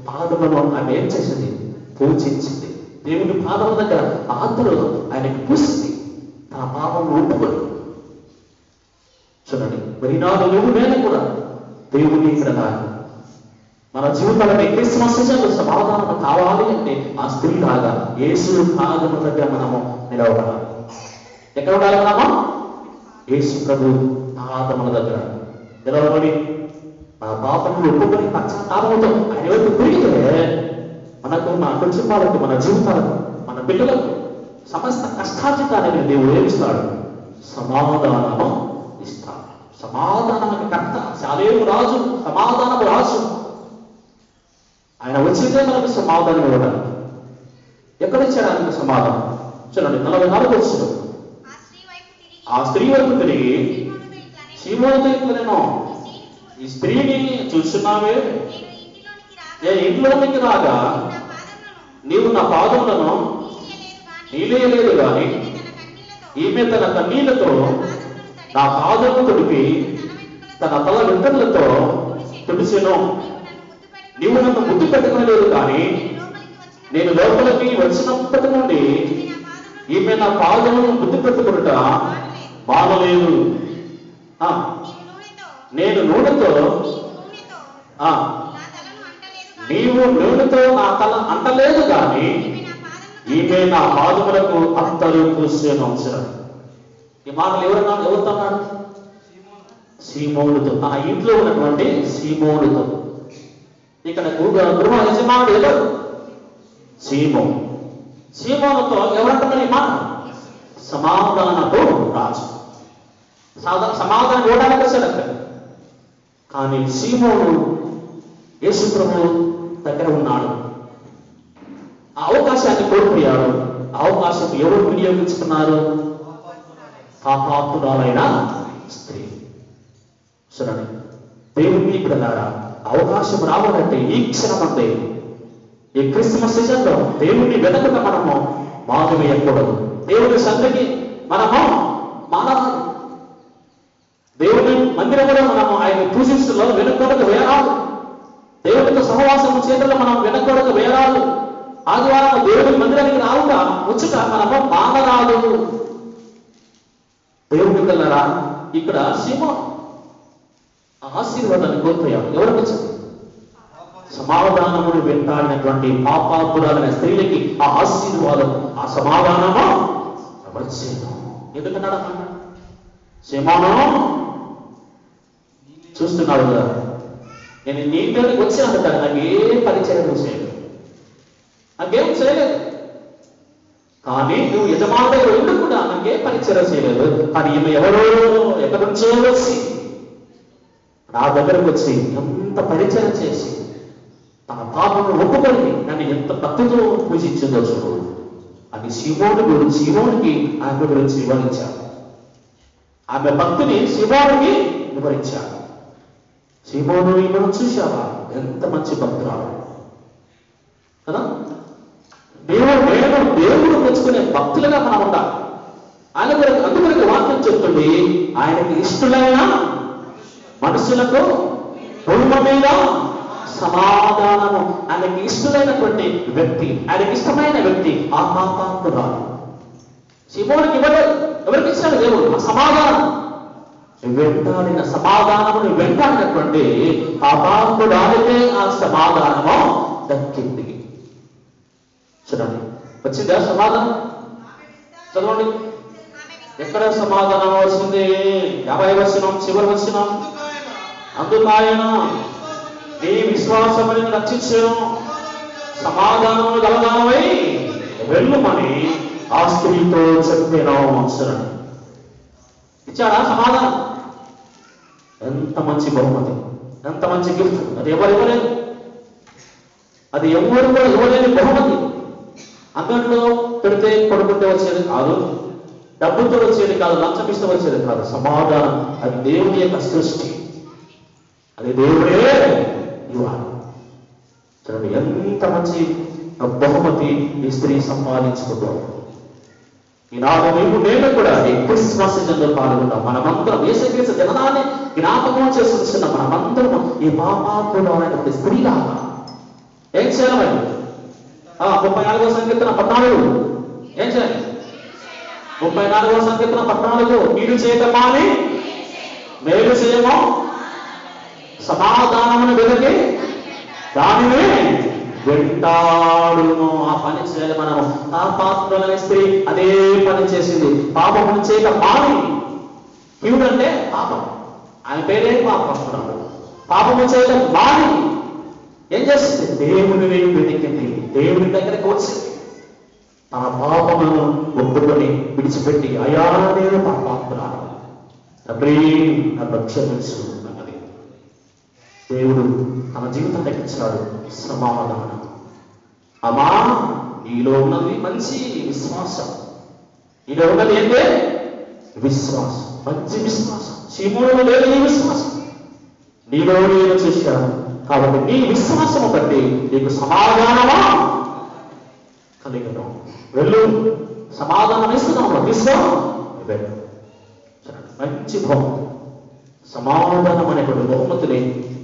పాదములను ఆమె ఏం చేసింది? పూజించింది. దేవుని పాదముల దగ్గర ఆత్మలు ఆయనకి పూసింది. తన పాపము ఒప్పుకొని చూడండి. మరి నాడు నువ్వు నేను కూడా దేవుని ఇక్కడ మన జీవితాలకు క్రిస్మస్ సీజన్లో సమాధానం కావాలి అంటే ఆ స్త్రీ లాగా యేసు పాదముల దగ్గర మనము నిలవబడాలి. ఎక్కడ ఉండాలి మనము? యేసు ప్రభు పాదముల దగ్గర నిలవబడి మన పాపములు ఒప్పుకొని పశ్చాత్తాపంతో ఆయన వైపు తిరిగితే మనకు, మన కుటుంబాలకు, మన జీవితాలకు, మన బిడ్డలకు సమస్త కష్టార్జితాన్ని దేవుడు ఏమిస్తాడు? సమాధానము ఇస్తాడు. సమాధానానికి కర్త శాలేము రాజు, సమాధానము రాజు. ఆయన వచ్చిందే మనకు సమాధానం ఇవ్వడానికి. ఎక్కడిచ్చాడు ఆయనకు సమాధానం? చూడండి 44 వచ్చిన ఆ స్త్రీ వైపు తిరిగి సీమోనుతో ఇట్లా, నేను ఈ స్త్రీని చూస్తున్నావే, నేను ఇంట్లోనికి రాగా నీవు నా పాదములను నీలేయలేదు గాని ఈమె తన కన్నీళ్లతో నా పాదము తొడిపి తన తల వెంట్రుకలతో తుడిచెను. నీవు నన్ను ముద్దు పెట్టుకోలేదు కానీ నేను లోపలికి వచ్చినప్పటి నుండి ఈమె నా పాదమును ముద్దు పెట్టుకునుట మానలేదు. నేను నూనెతో నీవు నూనెతో నా తల అంటలేదు కానీ ఈమె నా పాదములకు అత్తరు పూసేను. ఈ మాటలు ఎవరితో అన్నాడు? సీమోనుతో, తన ఇంట్లో ఉన్నటువంటి సీమోనుతో. ఇక్కడ గృహ యజమానుడు ఎవరు? సీమోను. సీమోనుతో ఎవరంటున్నారు ఈ మాట? సమాధానపు రాజు. సమాధానం ఇవ్వడానికి వచ్చాడు అక్కడ. కానీ సీమోను యేసు ప్రభు దగ్గర ఉన్నాడు. ఆ అవకాశాన్ని కోల్పోయాడు. ఆ అవకాశం ఎవరు వినియోగించుకున్నారు? పాపాత్మురాలైన స్త్రీ. చూడండి, దేవుని బిడ్డలారా, అవకాశం రావాలంటే ఈ క్షణం అంటే ఈ క్రిస్మస్ సీజన్లో దేవుణ్ణి వెనక మనము మారు వేయకూడదు. దేవుని సన్నిధికి మనము మానవాలి. దేవుని మందిరంలో మనము ఆయన పూజిస్తులో వెనుకొడక వేరాలు. దేవునితో సహవాసం చేతుల్లో మనం వెనకొడక వేరాలు. ఆదివారం దేవుని మందిరానికి రావుగా వచ్చుట మనము మానరాదు. దేవుని కల్లరా, ఇక్కడ సీమోను ఆశీర్వాదాన్ని కోల్పోయాడు. ఎవరికి వచ్చింది? సమాధానమును వెంటాడినటువంటి పాపాపురాలైన స్త్రీలకి ఆ ఆశీర్వాదం, ఆ సమాధానము వచ్చేది. ఎందుకన్నాడు అన్న? సీమోను, చూస్తున్నాడు కదా, నేను నీ దగ్గరికి వచ్చాను కదా, నాకు ఏ పరిచయం చేయలేదు, నాకేం చేయలేదు. కానీ నువ్వు యజమాని దగ్గర ఉండి కూడా నాకే పరిచయం చేయలేదు. కానీ ఈమె ఎవరో ఎక్కడి నుంచో వచ్చి నా దగ్గరకు వచ్చి ఎంత పరిచయం చేసి తన పాపను ఒప్పుకొని నన్ను ఎంత భక్తితో పూజించిందో చూడు అని సీమోనుకి ఆమె గురించి వివరించాడు. ఆమె భక్తిని సీమోనుకి వివరించాడు. సీమోను ఈమెను చూశావా, ఎంత మంచి భక్తురాలు కదా. దేవుడు మెచ్చుకునే భక్తులుగా మనం ఉండాలి. ఆయన గురించి అందుకొరకు వాక్యం చెప్తుంది, ఆయనకి ఇష్టమైన మనుషులకు భూమి మీద సమాధానము. ఆయనకి ఇష్టమైనటువంటి వ్యక్తి, ఆయనకి ఇష్టమైన వ్యక్తి ఆ పాపాత్మురాలు. సీమోనుకి ఇవ్వలేదు. ఎవరికి ఇచ్చాడు దేవుడు? ఆ సమాధానం. వెంటాడిన సమాధానమును వెంటాడినటువంటి పాపాత్మురాలికే ఆ సమాధానము దక్కింది. చూడండి, వచ్చిందా సమాధానం? చదవండి, ఎక్కడ సమాధానం వచ్చింది? 50వ వచనం చివరి వచనం. అందుకు ఆయన నీ విశ్వాసమును రక్షించను, సమాధానము గలదానమై వెళ్ళుమని ఆ స్త్రీతో చెప్పాను. చూడండి, ఇచ్చాడా సమాధానం? ఎంత మంచి బహుమతి, ఎంత మంచి గిఫ్ట్. అది ఎవరు ఇవ్వలేదు, అది ఎవరు కూడా ఇవ్వలేని బహుమతి. అంగట్లో పెడితే కొడుకుంటే వచ్చేది కాదు, డబ్బుతో వచ్చేది కాదు, లంచం ఇష్టం వచ్చేది కాదు. సమాధానం అది దేవుని యొక్క సృష్టి, అది దేవుడే ఇవ్వాలి. చూడండి ఎంత మంచి బహుమతి ఈ స్త్రీ సంపాదించుకుంటాం. ఈనాడు నీవు నేను కూడా ఈ క్రిస్మస్ సీజన్లో పాల్గొన్నాం. మనమందరం యేసుక్రీస్తు జననాన్ని జ్ఞాపకం చేసుకుంటున్నాం. మనమందరం ఈ పాపాత్ముడైనటువంటి స్త్రీలాగా ఏం చేయాలి? 34వ సంకీర్తన 14 ఏం చేయాలి? 34వ సంకీర్తన 14 కీడు చేయటం మాని మేలు చేయమో, సమాధానమును వెతికి దానినే వెంటాడును. ఆ పని చేయాలి మనము. ఆ పాత్రలనే స్త్రీ అదే పని చేసింది. పాపమును చేయక మాని, కీడు అంటే పాపం, ఆయన పేరే పాపస్తున్నాడు. పాపము చేయక మాని ఏం చేస్తుంది? దేవుని వెతికింది, దేవుని దగ్గరికి వచ్చింది. తన పాపమును ఒప్పుకొని విడిచిపెట్టి, అయా నేను పాపాత్మురాలు, తండ్రి నన్ను క్షమించు అన్నది. దేవుడు తన జీవితం తగ్గించాడు. సమాధానం. అమ్మా నీలో ఉన్నది మంచి విశ్వాసం, నీలో ఉన్నది ఏంటే? విశ్వాసం, మంచి విశ్వాసం. శిమోనులో లేదు నీ విశ్వాసం, నీలో నేను చూశాను. కాబట్టి నీ విశ్వాసము బట్టి నీకు సమాధానమా కలిగను. వెళ్ళు, సమాధానం ఇస్తున్నాము. విశ్వాసం వెళ్ళు. మంచి బహుమతి, సమాధానం అనేటువంటి బహుమతిని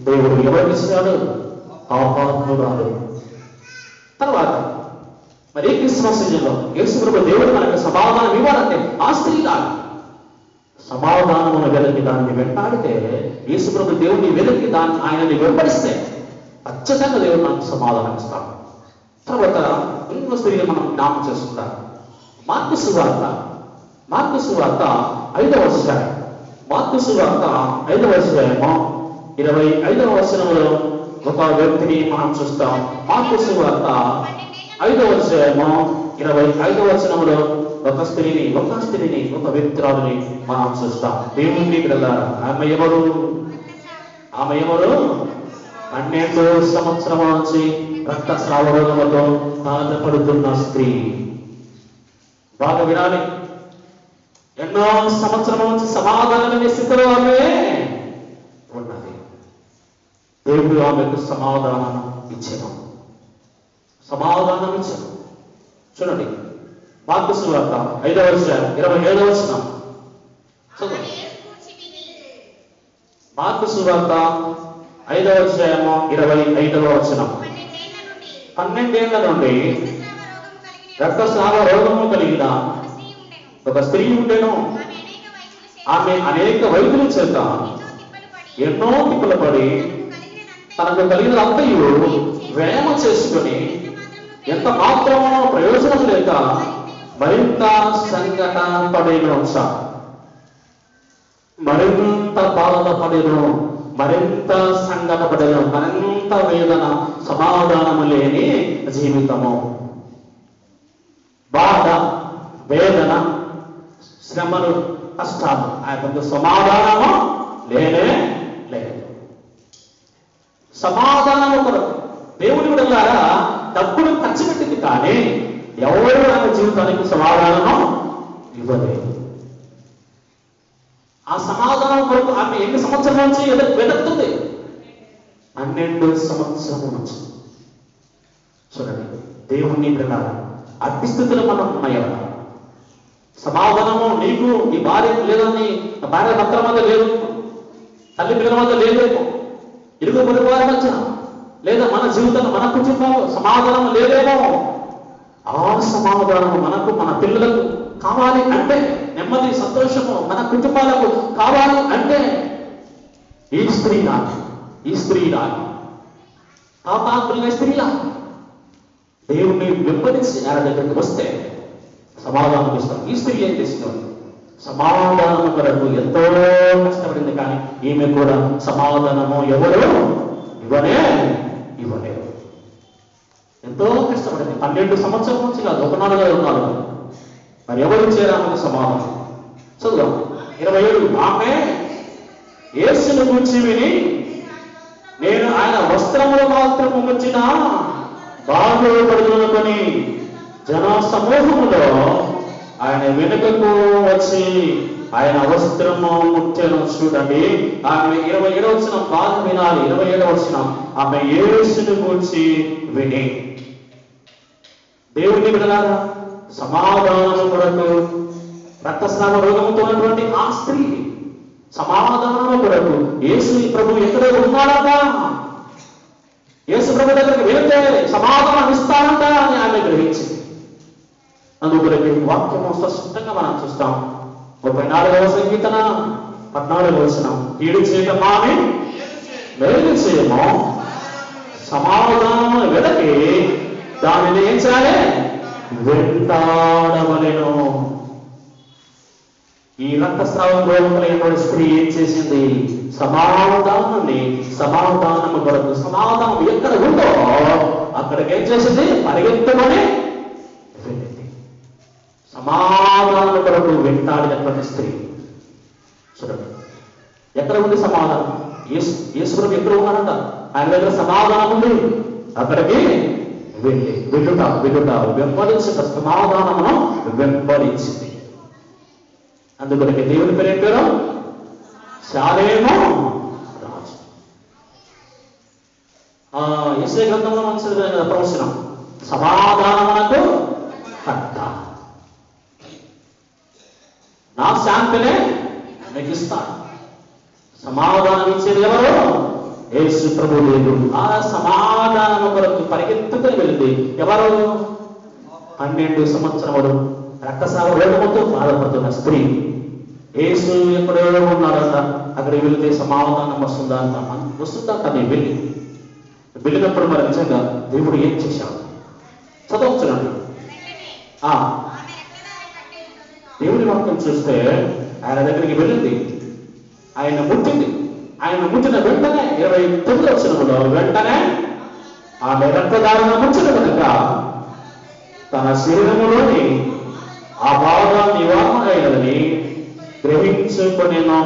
దేవుడు ఎవరికి ఇచ్చాడు? పాపాత్మురాలు. తర్వాత మరి క్రిస్మస్ సీజన్లో యేసుప్రభు దేవుడు మనకు సమాధానం ఇవ్వాలంటే ఆ స్త్రీ కాదు, సమాధానమును వెలికి దాన్ని వెంటాడితే, యేసుప్రభు దేవుడిని వెలికి దాన్ని ఆయనని వెంబడిస్తే ఖచ్చితంగా దేవుడు నాకు సమాధానం ఇస్తాడు. తర్వాత ఇంకో స్త్రీని మనం జ్ఞాపకం చేసుకుంటాం. మార్కు సువార్త 5వ అధ్యాయం. మార్కు సువార్త 5వ అధ్యాయము 25వ వచనంలో ఒక వ్యక్తిని మనం చూస్తాం. మార్కు సువార్త 5వ అధ్యాయము 25వ వచనంలో ఒక స్త్రీని ఒక వ్యక్తురాలని మనం చూస్తాం. దేవుని బిడ్డలారా, ఆమె ఎవరు? 12 సంవత్సరం నుంచి రక్తస్రావ రోగముతో బాధపడుతున్న స్త్రీ. బాగా వినాలి. ఎన్నో సంవత్సరం నుంచి సమాధానమైన స్థితిలో ఆమె ఉన్నది. దేవుడు ఆమెకు సమాధానం ఇచ్చాను. చూడండి మార్కు సువార్త 5వ అధ్యాయం 27వ వచనం. మార్కు సువార్త 5వ అధ్యాయము 25వ వచనం. 12 ఏళ్ల నుండి రక్తస్రావ రోగము కలిగిన ఒక స్త్రీ ఉండెను. ఆమె అనేక వైద్యుల చేత ఎన్నో తిప్పలు పడి తనకు కలిగిన అంతయు వేమ చేసుకుని ఎంత మాత్రమో ప్రయోజనం లేక మరింత సంకట పడేను, మరింత బాధపడేను, మరింత సంకటపడేను, మరింత వేదన, సమాధానము లేని జీవితము. బాధ, వేదన, శ్రమలు, కష్టాలు, ఆ యొక్క సమాధానము లేనే లేదు. సమాధానము కొరకు దేవుడి విడలారా డబ్బులు ఖర్చు పెట్టింది, కానీ ఎవరు ఆమె జీవితానికి సమాధానము ఇవ్వలేదు. ఆ సమాధానం కొరకు ఆమె ఎన్ని సంవత్సరాల నుంచి వెతుకుతుంది? 12 సంవత్సరం నుంచి. చూడండి దేవుణ్ణి విడలారా, అట్టి స్థితిలో మనం ఉన్నాయా? సమాధానము నీకు నీ భార్యకు లేదని, భార్య భర్తల మధ్య లేదు, తల్లి పిల్లల మధ్య లేదేమో, ఇరుగు పొరుగు వారి మధ్య లేదా మన జీవితంలో మన కుటుంబంలో సమాధానం లేదేమో. ఆ సమాధానము మనకు, మన పిల్లలకు కావాలి అంటే, నెమ్మది సంతోషము మన కుటుంబాలకు కావాలి అంటే ఈ స్త్రీలా పాపాత్ములైన స్త్రీలా దేవుణ్ణి వెంబడించి ఆయన దగ్గరికి వస్తే సమాధానం ఇస్తాం. ఈ స్త్రీ ఏం చేస్తుంది? సమాధానం కొరకు ఎంతో కష్టపడింది, కానీ ఈమె కూడా సమాధానము ఎవరు ఇవ్వలేదు. ఎంతో కష్టపడింది. 12 సంవత్సరం నుంచి కాదు, 1 4 మరి ఎవరు ఇచ్చారు సమాధానం? చదువు 27. ఆమె యేసును గురించి విని, నేను ఆయన వస్త్రములు మాత్రం ముచ్చినా బాగుపడుతున్నకొని జన సమూహములో ఆయన వెనుకకు వచ్చి ఆయన వస్త్రము ముట్టెను. చూడండి, ఆమె 27వ వచనం బాగా వినాలి. 27వ వచనం, ఆమె యేసుని గూర్చి విని. దేవుని బిడ్డలారా, సమాధానము కొరకు రక్తస్రావ రోగముతో ఉన్నటువంటి ఆ స్త్రీ సమాధానము కొరకు యేసు ప్రభు ఎక్కడో ఉన్నాడట, యేసు ప్రభు దగ్గరికి వెళితే సమాధానం ఇస్తాడంట అని ఆమె గ్రహించింది. అందుకొరకు వాక్యము స్పష్టంగా మనం చూస్తాం. 34వ సంకీర్తన 14వ వచనం, కీడు చేయటం మాని మేలు చేయము, సమాధానము వెదకి దానిని ఏం చేయాలి? వెంటాడవలెను. ఈ రక్తస్రావం రోగం కలిగినటువంటి స్త్రీ ఏం చేసింది? సమాధానము కొరకు, సమాధానం ఎక్కడ ఉందో అక్కడికి ఏం చేసింది? పరిగెత్తుకొని వెళ్ళింది. సమాధానం కొరకు వెంటాడినటువంటి స్త్రీ. చూడండి, ఎక్కడ ఉంది సమాధానం? ఈశ్వరుడు ఎక్కడ ఉన్నాడంట, ఆయన దగ్గర సమాధానం ఉంది. అక్కడికి వెళ్ళుట వెంబడించిన సమాధానమును వెంబడించింది. అందుకొరకు దేవుని పేరు ఏం పేరు? శాలేము రాజు. యెషయా గ్రంథంలో మనం చదివాం కదా ప్రవచనం, సమాధానమునకు కర్త, నా శాంతినే మీకు ఇస్తాను. సమాధానం ఇచ్చేది ఎవరు? యేసు ప్రభు. లేదు, ఆ సమాధానం కొరకు పరిగెత్తుకుని వెళ్ళింది ఎవరు? 12 సంవత్సరములు రక్తస్రావ రోగముతో బాధపడుతున్న స్త్రీ. యేసు ఎక్కడో ఉన్నాడంట, అక్కడికి వెళితే సమాధానం వస్తుందంట. కానీ వెళ్ళినప్పుడు మరి నిజంగా దేవుడు ఏం చేశాడు? చదవచ్చునండి. దేవుడి వాక్యం చూస్తే ఆయన దగ్గరికి వెళ్ళింది, ఆయన ముట్టింది. ఆయన ముట్టిన వెంటనే 29వ వచనములో, వెంటనే ఆమె రక్తధారణ ముచ్చిన కనుక తన శరీరములోని ఆ భాగం నివారణ అయినదని గ్రహించుకొనెను.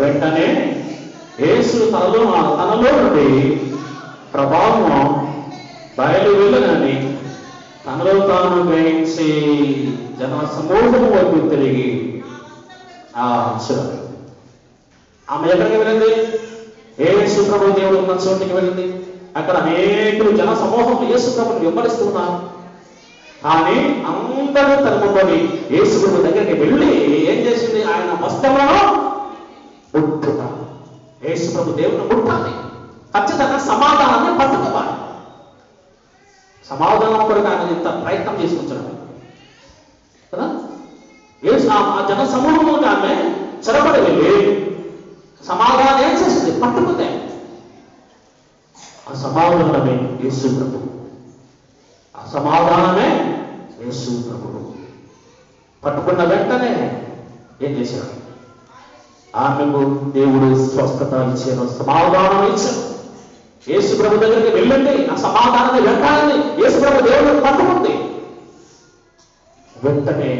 వెంటనే యేసు తనలో నుండి ప్రభావం బయలు వెళ్ళనని తనలో తాను గ్రహించి జన సమూహము వైపు తిరిగి ఆమె ఎక్కడికి వెళ్ళింది? యేసు ప్రభు దేవుడు ఉన్న చోటికి వెళ్ళింది. అక్కడ అనేకులు జన సమూహం యేసు ప్రభుని వెంబడిస్తున్నారు. కానీ అందరూ తనకొని యేసు ప్రభు దగ్గరికి వెళ్ళి ఏం చేసింది? ఆయన వస్త్రములను ముట్టుట. యేసు ప్రభు దేవుడిని ముట్టాలి, ఖచ్చితంగా సమాధానాన్ని పట్టుకోవాలి. సమాధానం కొరకు ఆయన ఇంత ప్రయత్నం చేసుకుంటాడు కదా. ఆ జన సమూహంలో ఆమె చెరబడి వెళ్ళి సమాధానం ఏం చేసింది? పట్టుకుందే. ఆ సమాధానమే యేసు ప్రభు. ఆ సమాధానమే యేసు ప్రభు. పట్టుకున్న వెంటనే ఏం చేశాడు? ఆమెకు దేవుడు స్వస్థత ఇచ్చాను, సమాధానం ఇచ్చాడు. యేసు ప్రభు దగ్గరికి వెళ్ళండి, ఆ సమాధానాన్ని వెంటాడండి. యేసు ప్రభు దేవుడిని పట్టుకుంది. వెంటనే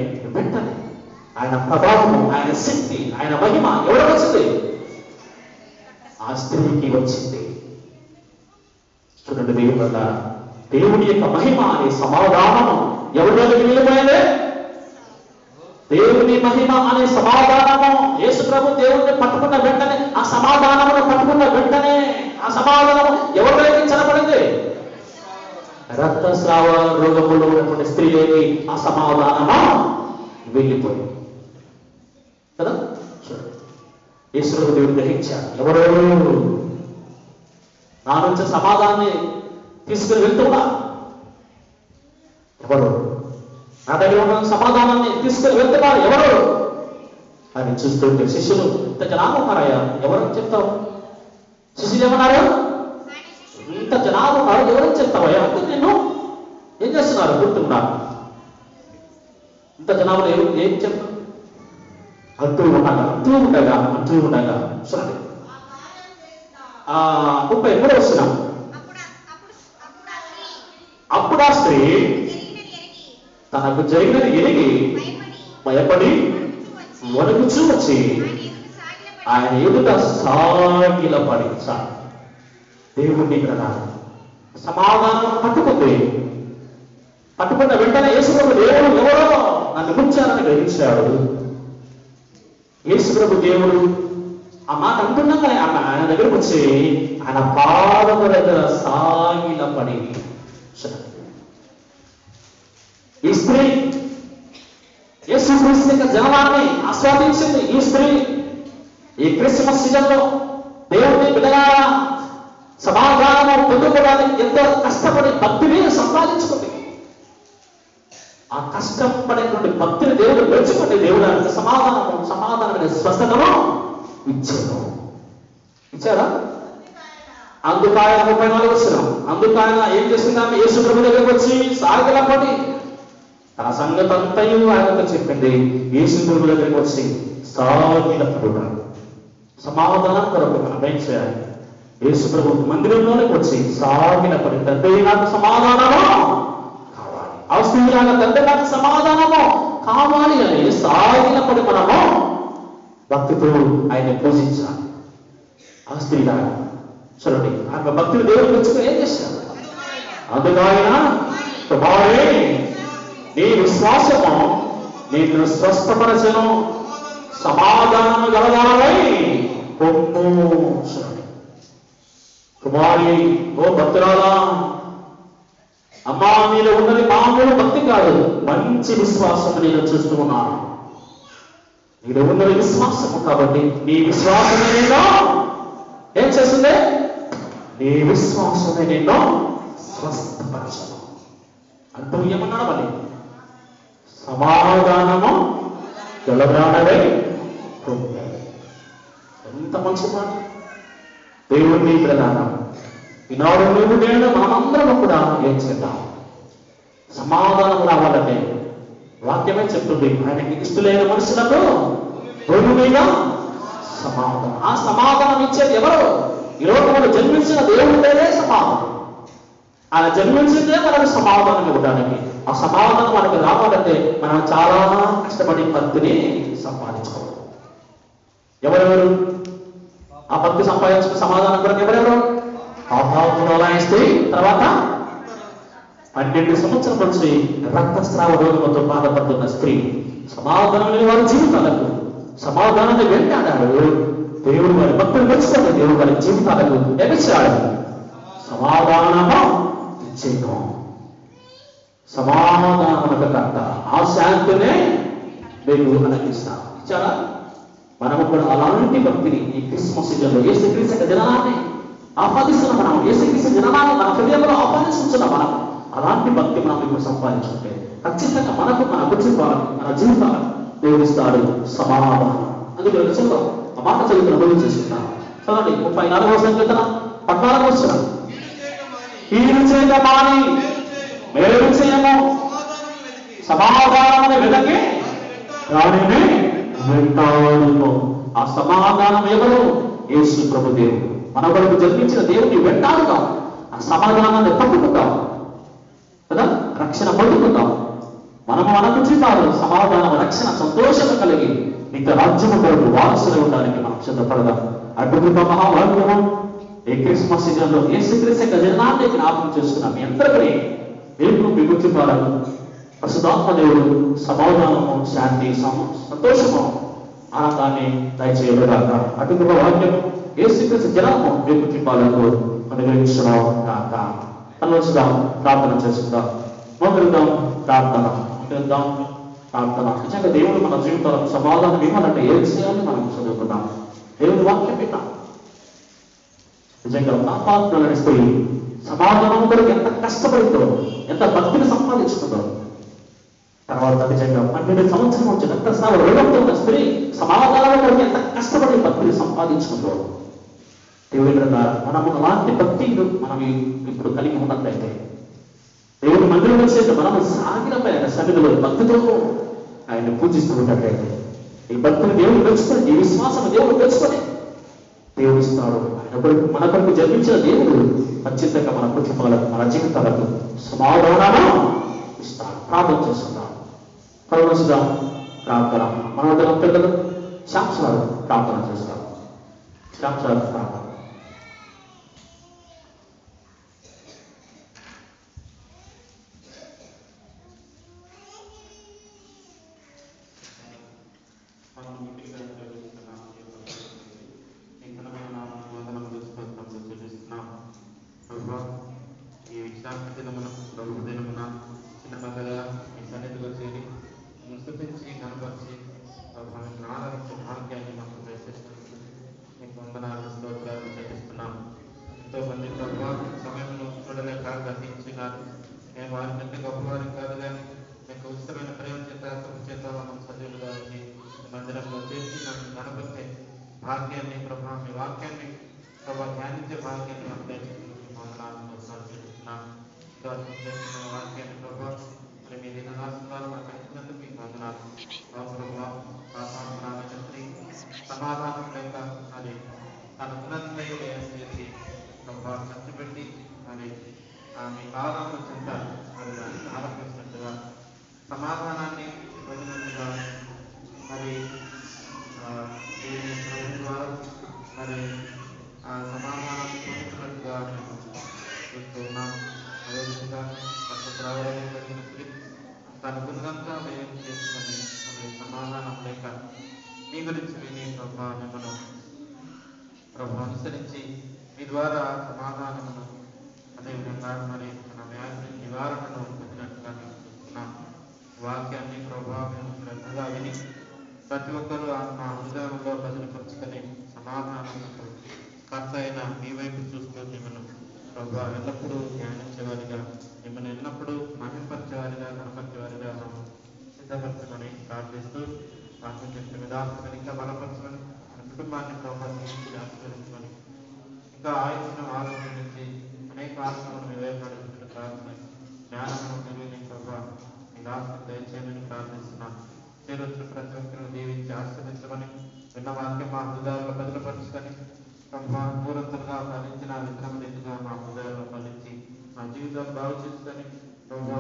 ఆయన ప్రభావము, ఆయన శక్తి, ఆయన మహిమ ఎవరికి వచ్చింది? ఆ స్త్రీకి వచ్చింది. చూడండి, దేవుడి యొక్క మహిమ అనే సమాధానము ఎవరి దగ్గరికి వెళ్ళిపోయింది? దేవుని మహిమ అనే సమాధానము. యేసు ప్రభు దేవుడిని పట్టుకున్న వెంటనే, ఆ సమాధానమును పట్టుకున్న వెంటనే ఆ సమాధానము ఎవరి దగ్గరికి చెరపడింది? రక్తస్రావ రోగములో ఉన్నటువంటి స్త్రీలోకి ఆ సమాధానము వెళ్ళిపోయింది కదా. యేసు ప్రభు దేవుడు గ్రహించాడు, ఎవరో నా నుంచి సమాధానాన్ని తీసుకుని వెళ్తున్నా, ఎవరు నా దగ్గర ఉన్న సమాధానాన్ని తీసుకుని వెళ్తున్నారు, ఎవరు అని చూస్తుంటే శిష్యులు ఇంత జనాలు ఉన్నారయ్యా, ఎవరని చెప్తావు? శిష్యులు ఏమన్నారు? ఇంత జనాలు ఉన్నారు, ఎవరని చెప్తావయ్యా? అంటే నేను ఏం చేస్తున్నారు? గుర్తున్నారు. ఇంత జనాలు ఏం చెప్తారు? అంటూ ఉండగా చూడండి, 33వ వచనం. అప్పుడు ఆ స్త్రీ తనకు జరిగినది ఎరిగి భయపడి వణుకుచూ వచ్చి ఆయన ఎదుట సాగిలపడి. దేవుడిని కదా సమాధానం పట్టుకుంది. పట్టుకున్న వెంటనే యేసు ప్రభు దేవుడు ఎవరో నన్ను ముంచాలని గ్రహించాడు. యేసు ప్రభు దేవుడు ఆ మాట అంటున్నాక ఆయన దగ్గరకు వచ్చి ఆయన పాదముల దగ్గర సాగిలపడి, ఈ స్త్రీ యేసుక్రీస్తు యొక్క జన్మాన్ని ఆస్వాదించింది. ఈ స్త్రీ ఈ క్రిస్మస్ సీజన్లో దేవుని బిడ్డలారా సమాధానము పొందుకోవడానికి ఎంతో కష్టపడి భక్తిని సంపాదించుకుంది. ఆ కష్టపడేటువంటి భక్తిని దేవుడు మెచ్చుకుంటే దేవుడు ఆయనకు సమాధానమైన స్వస్థతను ఇచ్చారా? అందుకు ఆయన 34 వచనం, అందుకు ఆయన ఏం చేసిందంటే యేసు ప్రభు దగ్గరకు వచ్చి సాగిలపడి తన సంగతి అంతయు ఆయనతో చెప్పింది. యేసు ప్రభు దగ్గరికి వచ్చి సాగిలపడు సమాధానం కొరకు మనం ఏం చేయాలి? యేసు ప్రభు మందిరంలోనికి వచ్చి సాగిలపడి తండ్రి నాకు సమాధానము కావాలి, ఆ స్త్రీలాగా తండ్రి నాకు సమాధానము కావాలి అని సాగిలపడి మనము భక్తితో ఆయన పూజించాలి. ఆ స్త్రీలాగా చూడండి, ఆమె భక్తులు దేవుడు వచ్చి ఏం చేశారు? అందుకు ఆయన కుమారే నీ విశ్వాసము నీకు స్వస్థపరచను, సమాధానము గలవారై పొమ్ము. కుమారి, ఓ భక్తురాలా, అమ్మా నీలో ఉన్నది మామూలు భక్తి కాదు, మంచి విశ్వాసం నేను చూస్తూ ఉన్నాను. నీలో ఉన్నది విశ్వాసము, కాబట్టి నీ విశ్వాసమే నిన్ను ఏం చేస్తుంది? నీ విశ్వాసమే నిన్ను స్వస్థపరచను అంటూ ఏమన్నాడు? మరి సమాధానము గలవాడవై పొమ్ము. ఎంత మంచి మాట! దేవుని ప్రధానం ఈనాడు నువ్వు నేను మనమందరం కూడా ఏం చేద్దాం? సమాధానం రావాలంటే వాక్యమే చెప్తుంది, ఆయనకి ఇష్టలేని మనుషులకు భూమి మీద సమాధానం. ఆ సమాధానం ఇచ్చేది ఎవరు? ఈరోజు మనం జన్మించిన దేవుడి పేరే సమాధానం. ఆయన జన్మించిందే మనకు సమాధానం ఇవ్వడానికి. ఆ సమాధానం మనకి రావాలంటే మనం చాలా కష్టపడి భక్తిని సంపాదించుకోవాలి. ఎవరెవరు ఆ భక్తి సంపాదించుకున్న సమాధానం కొరకు ఎవరెవరు? పాపాత్మురాలైన తర్వాత 12 సంవత్సరాల నుంచి రక్తస్రావ రోగంతో బాధపడుతున్న స్త్రీ సమాధానం లేని వారి జీవితాలకు సమాధానాన్ని వెంటాడాడు. దేవుడు వారి భక్తులు మెచ్చుకోండి. దేవుడు వారి జీవితాలకు ఎమిచ్చాడు సమాధానము ఇచ్చేను. సమాధానమునకు కర్త, ఆ శాంతినే మీకు అనుగ్రహిస్తాను. ఇచ్చారా? మనము కూడా అలాంటి భక్తిని ఈ క్రిస్మస్ సీజన్లో యేసుక్రీస్తు జనాన్ని ఆహ్వానిస్తున్నాం. మనం యేసుక్రీస్తు జనాన్ని మన హృదయంలో ఆహ్వానిస్తున్నాం. మనం అలాంటి భక్తి మనం ఇప్పుడు సంపాదించుకుంటే ఖచ్చితంగా మనకు, మన కుటుంబాలకు, మన జీవితాలకు దేవుడిస్తాడు సమాధానం. అందుకే చదువు ఆ మాట చదువుతున్న బదులు చేసుకుంటాం. చదవండి 34వ సంకీర్తన 14వ వచనం. కీడు చేయక మాని మేలు చేయము, సమాధానమును వెదకి దానిని వెంటాడుకో. ఆ సమాధానం ఎవరు? యేసు ప్రభు దేవుడు. మన వరకు జన్మించిన దేవుడిని వెంటాడుతాం, ఆ సమాధానాన్ని పట్టుకుంటాం కదా, రక్షణ పొందుకుంటాం. మనము మన కుటుంబాలు సమాధానం, రక్షణ, సంతోషం కలిగి నిత్య రాజ్యము కొరకు వారసులు ఉండడానికి మనం సిద్ధపడదాం. అద్భుత మహాభాగ్యము ఈ క్రిస్మస్ సీజన్లో యేసుక్రీస్తు జనాన్ని జ్ఞాపకం చేసుకున్నాం. మీ అందరికీ మీకు మీ కుటుంబాలకు పరిశుద్ధాత్మ దేవుడు సమాధానము, శాంతి, సంతోషము, ఆనందాన్ని దయచేయబడాక. అటు వాక్యము యేసుక్రీస్తు జనము మీ కుటుంబాలకు అనుగ్రహించడం కాక. కన్నుంచుదాం, ప్రార్థన చేసుకుందాం. మొదలుదాం ప్రార్థన, మొదలుదాం ప్రార్థన. నిజంగా దేవుడు మన జీవితాలకు సమాధానం ఇవ్వాలంటే ఏం చేయాలని మనం చదువుకుందాం. దేవుడి వాక్యం విన్నాం. నిజంగా పాపాత్మ నడిచిపోయి సమాధానం కొరకు ఎంత కష్టపడిందో, ఎంత భక్తిని సంపాదించుకుందో, తర్వాత నిజంగా 12 సంవత్సరం నుంచి రక్తస్రావ రోగంతో ఉన్న స్త్రీ సమాధానం కొరకు ఎంత కష్టపడి భక్తిని సంపాదించుకుందో. దేవుడి మనము అలాంటి భక్తిని మనం ఇప్పుడు కలిగి ఉన్నట్లయితే, దేవుడి మందిరం వచ్చేసి మనము సాగినపై ఆయన సన్నిధిలో భక్తితో ఆయన పూజిస్తూ ఉన్నట్లయితే, ఈ భక్తిని దేవుడు పెంచుకొని, ఈ విశ్వాసం దేవుడు పెంచుకొని దేవుడు ఇస్తాడు. మన కొరకు జన్మించిన దేవుడు ఖచ్చితంగా మన కుటుంబాలకు, మన జీవితాలకు సమాధానం ఇస్తాడు. ప్రార్థన చేస్తున్నాం. కరుణిస్తాం ప్రార్థన. మన వద్ద పిల్లలు శాంసాలు ప్రార్థన చేస్తాం. శాంసాలు ప్రార్థన. ఈ విశ్రాంతి దినమున ప్రభు దినమున చిన్న మందగా మీ సన్నిధిలో చేరి స్తుతించి కనపరిచి ఆరాధించే భాగ్యాన్ని మాకు దయచేసినందుకు మీకు వందనాలు స్తోత్రాలు చెల్లిస్తున్నాము. ఎంతో మంది ప్రభు సమయంలో చూడలేక గతించినారు. మేము వారి కంటే గొప్పవారి కాదు, కానీ మీకు ఉచితమైన ప్రేమ చేత చేత మనం సజీవులుగా వచ్చి మందిరంలో చేసి నన్ను గణపరిచే భాగ్యాన్ని ప్రభా మీ వాక్యాన్ని ప్రభా ధ్యానించే భాగ్యాన్ని మాకు దయచేసినందుకు వందనాలు చెల్లిస్తున్నాము. చేసిన వాక్యాన్ని ప్రభా మరి మీ దినరాశులు మాకు అందించినందుకు మీకు వందనాలు. ప్రభా పాపాత్మరాల తండ్రి సమాధానం లేక మరి తన ఉన్నతమైన చేసి ప్రభా ఖర్చు పెట్టి మరి మీ పాదాలను చెంత మరి ఆరోపిస్తున్నట్టుగా సమాధానాన్ని పొందినట్టుగా మరి ప్రభు ద్వారా మరి ఆ సమాధానాన్ని పొందుతున్నట్టుగా మేము చూస్తూ ఉన్నాం. అదేవిధంగా పట్టు ప్రారంభం కలిగిన స్త్రీ తన గుణంతా వ్యయం చేసుకొని మరి సమాధానం లేక మీ గురించి విని ప్రభా మిమ్మల్ని ప్రభు అనుసరించి మీ ద్వారా సమాధానమును అదేవిధంగా మరి మన వ్యాధి నివారణను పొందినట్టుగా మేము చూస్తున్నాం. వాక్యాన్ని ప్రభావం శ్రద్ధగా విని ప్రతి ఒక్కరూ మా హృదయంలో భద్రపరుచుకొని సమాధానంతో కర్త అయిన మీ వైపు చూస్తూ మిమ్మల్ని ప్రభా ఎల్లప్పుడూ ధ్యానించేవారిగా మిమ్మల్ని ఎల్లప్పుడూ మహింపరిచేవారిగా కనపరిచేవారిగా మనం సిద్ధపరచమని ప్రార్థిస్తూ వాక్యం చెప్పిన విధానం ఇంకా బలపరచమని మన కుటుంబాన్ని ప్రభావం ఆశీర్వదించమని ఇంకా ఆయుష్ను ఆరోగ్యం నుంచి అనేక ఆత్మలను వివేకాన్ని ప్రార్థన జ్ఞానమును తెలియని ప్రభావ మీ దాసుని దయచేయమని ప్రార్థిస్తున్నాం. చేరొచ్చు ప్రతి ఒక్కరిని దీవించి ఆశీర్వదించమని విన్న వాక్యం మా హృదయాల్లో భద్రపరుచుకొని ప్రభావ పూర్వతలుగా ఫలించిన విత్తనం రీతిగా మా హృదయాల్లో ఫలించి మా జీవితాలు బాగు చేసుకొని ప్రభావ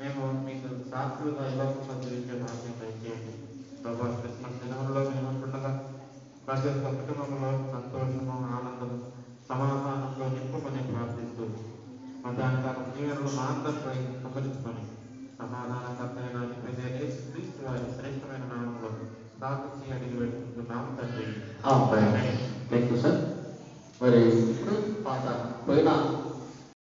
మేము మీకు సాక్షులుగా ఇవ్వకుండా జీవించే భాగ్యం దయచేయండి. ప్రభావ క్రిస్మస్ దినంలో మేము ఉంటుండగా ప్రతి ఒక్క కుటుంబంలో సంతోషము ఆనందము సమాధానంలో నింపమని ప్రార్థిస్తూ మధ్యాహ్నకాలం జీవనంలో మా అందరిపై సంబరించమని సమాధానకర్తైన క్రీస్తు వారి శ్రేష్టమైన నామంలో స్థాపించి అడిగి పెట్టుకుంటున్నాం తండ్రి. Thank you sir. మరి